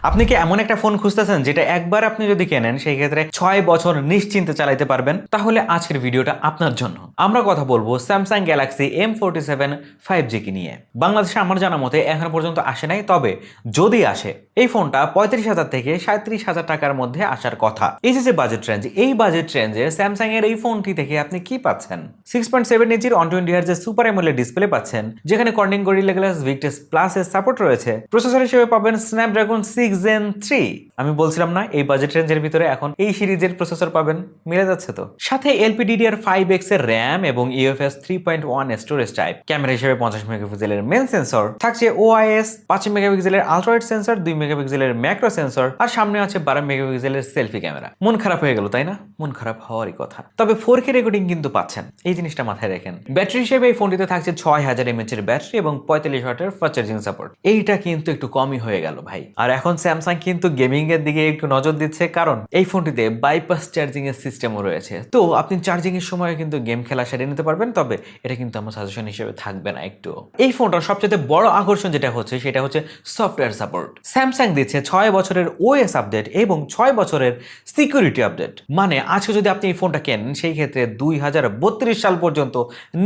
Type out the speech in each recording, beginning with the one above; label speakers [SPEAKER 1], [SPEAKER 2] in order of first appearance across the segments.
[SPEAKER 1] আপনি কি এমন একটা ফোন খুঁজতেছেন যেটা একবার আপনি যদি কেনেন সেই ক্ষেত্রে 6 বছর নিশ্চিন্তে চালাতে পারবেন? তাহলে আজকের ভিডিওটা আপনার জন্য। আমরা কথা বলবো স্যামসাং গ্যালাক্সি M47 5G কি নিয়ে। বাংলাদেশে আমার জানা মতে এখন পর্যন্ত আসে নাই, তবে যদি আসে এই ফোনটা 35,000 থেকে 37,000 টাকার মধ্যে আসার কথা। এই যে বাজেট রেঞ্জ, এই বাজেট রেঞ্জে স্যামসাং এর এই ফোনটি থেকে আপনি কি পাচ্ছেন? 6.7 ইঞ্চির 120 Hz এর সুপার অ্যামোলেড ডিসপ্লে পাচ্ছেন, যেখানে Corning gorilla glass Victus plus এর সাপোর্ট রয়েছে। প্রসেসর হিসেবে পাবেন স্ন্যাপড্রাগন 6 Gen 3। আমি বলছিলাম না এই বাজেট রেঞ্জের ভিতরে এখন এই সিরিজের প্রসেসর পাবেন, মিলে যাচ্ছে তো। সাথে LPDDR5X এর RAM এবং UFS 3.1 স্টোরেজ টাইপ। ক্যামেরা হিসেবে 50 মেগাপিক্সেলের মেন সেন্সর থাকছে, OIS 5 মেগাপিক্সেলের আলট্রাওয়াইড সেন্সর, 2 মেগাপিক্সেলের ম্যাক্রো সেন্সর, আর সামনে আছে 12 মেগাপিক্সেলের সেলফি ক্যামেরা। মন খারাপ হয়ে গেল তাই না? মন খারাপ হওয়ারই কথা। তবে 4K রেকর্ডিং কিন্তু পাচ্ছেন, এই জিনিসটা মাথায় রাখেন। ব্যাটারি হিসেবে এই ফোনটিতে থাকছে 6000 mAh এর ব্যাটারি এবং 45 ওয়াটের ফাস্ট চার্জিং সাপোর্ট। এইটা কিন্তু একটু কমই হয়ে গেল ভাই। আর এখন স্যামসাং কিন্তু গেমিং এর দিকে একটু নজর দিচ্ছে, কারণ এই ফোনটিতে বাইপাস চার্জিং এর সিস্টেমও রয়েছে। তো আপনি চার্জিং এর সময় কিন্তু গেম খেলা সেরে নিতে পারবেন, তবে এটা কিন্তু আমার সাজেশন হিসেবে থাকবে না একটু। এই ফোনটার সবচেয়ে বড় আকর্ষণ যেটা হচ্ছে সেটা হচ্ছে সফটওয়্যার সাপোর্ট। স্যামসাং দিচ্ছে 6 বছরের OS আপডেট এবং 6 বছরের সিকিউরিটি আপডেট। মানে আজকে যদি আপনি এই ফোনটা কেনেন সেই ক্ষেত্রে 2032 সাল পর্যন্ত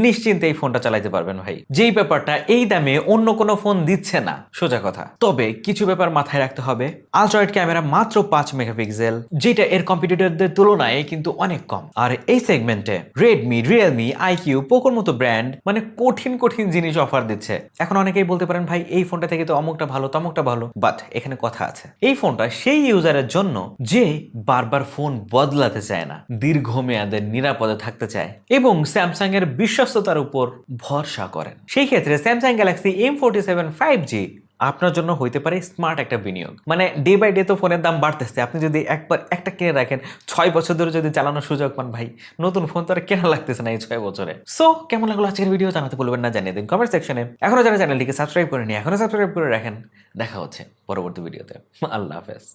[SPEAKER 1] নিশ্চিন্তে এই ফোনটা চালাতে পারবেন ভাই। যেই ব্যাপারটা এই দামে অন্য কোনো ফোন দিচ্ছে না, সোজা কথা। তবে কিছু ব্যাপার মাথায় রাখতে হবে। আলট্রাওয়াইড ক্যামেরা মাত্র 5 মেগাপিক্সেল, যেটা এর কম্পিটিটরদের তুলনায় কিন্তু অনেক কম। আর এই সেগমেন্টে রেডমি, রিয়েলমি, আইকিউ, পোকোর মতো ব্র্যান্ড মানে কঠিন কঠিন জিনিস অফার দিচ্ছে। এখন অনেকেই বলতে পারেন ভাই এই ফোনটা থেকে তো অমুকটা ভালো তমুকটা ভালো, বাট এখানে কথা আছে। এই ফোনটা সেই ইউজারের জন্য যে বারবার ফোন বদলাতে চায় না, দীর্ঘমেয়াদের নিরাপদে থাকতে চায় এবং স্যামসাং এর বিশ্বস্ততার উপর ভরসা করেন। সেই ক্ষেত্রে স্যামসাং গ্যালাক্সি M47 5G আপনার জন্য হইতে পারে স্মার্ট একটা বিনিয়োগ। মানে ডে বাই ডে তো ফোনের দাম বাড়তেছে, আপনি যদি একবার একটা কিনে রাখেন 6 বছর ধরে যদি চালানোর সুযোগ পান ভাই, নতুন ফোন তো আর কেনা লাগতেছে না এই 6 বছরে। সো কেমন লাগলো আজকের ভিডিও জানাতে বলবেন না, জানিয়ে দিন কমেন্ট সেকশনে। এখনো যারা চ্যানেলটিকে সাবস্ক্রাইব করেনি এখনো সাবস্ক্রাইব করে রাখেন। দেখা হচ্ছে পরবর্তী ভিডিওতে। আল্লাহ হাফেজ।